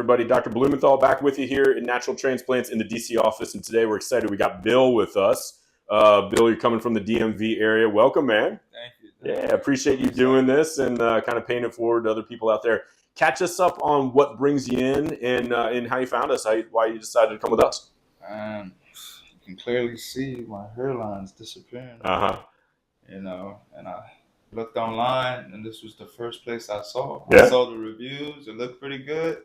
everybody? Dr. Blumenthal back with you here in Natural Transplants in the DC office. And today we're excited. We got Bill with us. Bill, you're coming from the DMV area. Welcome, man. Thank you. Yeah, appreciate you doing this and kind of paying it forward to other people out there. Catch us up on what brings you in and how you found us, why you decided to come with us. You can clearly see my hairline's disappearing. You know, and I looked online, and this was the first place I saw. Yeah. I saw the reviews; it looked pretty good,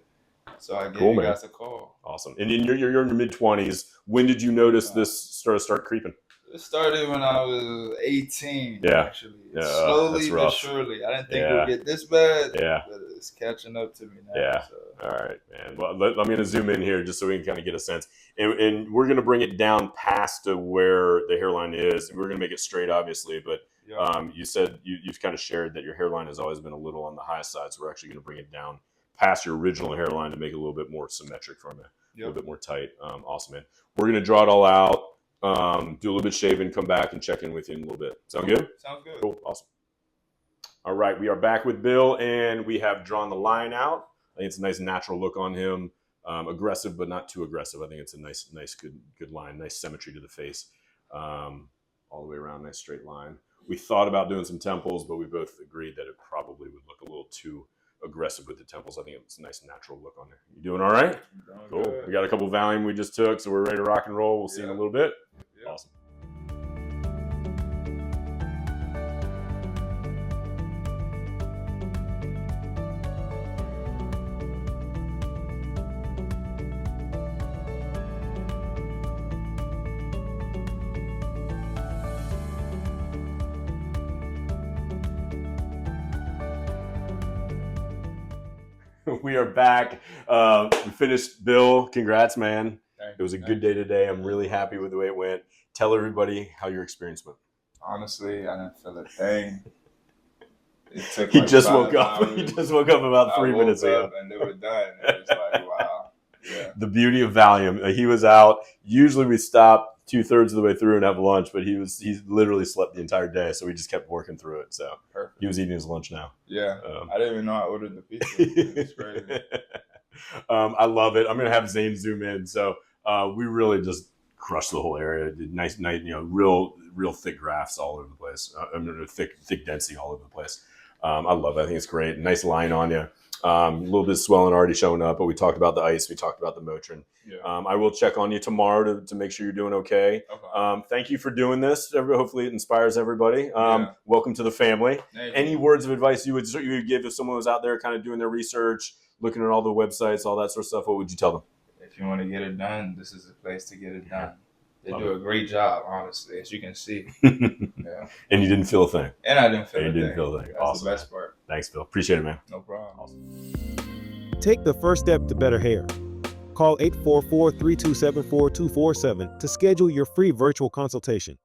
so I gave you guys a call. Awesome. And you're in your mid-20s. When did you notice this start creeping? It started when I was 18. Yeah. Actually, slowly but surely. I didn't think it would get this bad. Yeah. But it's catching up to me now. Yeah. So. All right, man. Well, I'm going to zoom in here just so we can kind of get a sense. And we're going to bring it down past to where the hairline is. We're going to make it straight, obviously. But you said you've kind of shared that your hairline has always been a little on the high side. So we're actually going to bring it down past your original hairline to make it a little bit more symmetric from it, a little bit more tight. Awesome, man. We're going to draw it all out, do a little bit shaving, come back and check in with you in a little bit. Sound good? Sounds good. Cool. Awesome. All right. We are back with Bill, and we have drawn the line out. I think it's a nice natural look on him. Aggressive, but not too aggressive. I think it's a nice, good line. Nice symmetry to the face. All the way around, nice straight line. We thought about doing some temples, but we both agreed that it probably would look a little too aggressive with the temples. I think it's a nice natural look on there. You doing all right? Cool. Good. We got a couple of Valium we just took, so we're ready to rock and roll. We'll see you in a little bit. Awesome. We are back. We finished. Bill, congrats, man. It was a good day today. I'm really happy with the way it went. Tell everybody how your experience went. Honestly, I didn't feel a thing. It took He just woke up. He just woke up about 3 minutes ago. And they were done. It was like, wow. Yeah. The beauty of Valium. He was out. Usually we stop 2/3 of the way through and have lunch, but he literally slept the entire day, so we just kept working through it. So perfect. He was eating his lunch now. Yeah, I didn't even know I ordered the pizza. It's crazy. I love it. I'm gonna have Zane zoom in. So we really just crushed the whole area. Did nice, real thick grafts all over the place. Thick density all over the place. I love it. I think it's great. Nice line on you. A little bit of swelling already showing up, but we talked about the ice. We talked about the Motrin. Yeah. I will check on you tomorrow to make sure you're doing okay. Thank you for doing this. Hopefully it inspires everybody. Welcome to the family. Any words of advice you would give if someone was out there kind of doing their research, looking at all the websites, all that sort of stuff, what would you tell them? If you want to get it done, this is the place to get it done. They do a great job, honestly, as you can see. Yeah. And you didn't feel a thing. And I didn't feel a thing. You didn't feel a thing. That's awesome, the best part. Thanks, Bill. Appreciate it, man. No problem. Awesome. Take the first step to better hair. Call 844-327-4247 to schedule your free virtual consultation.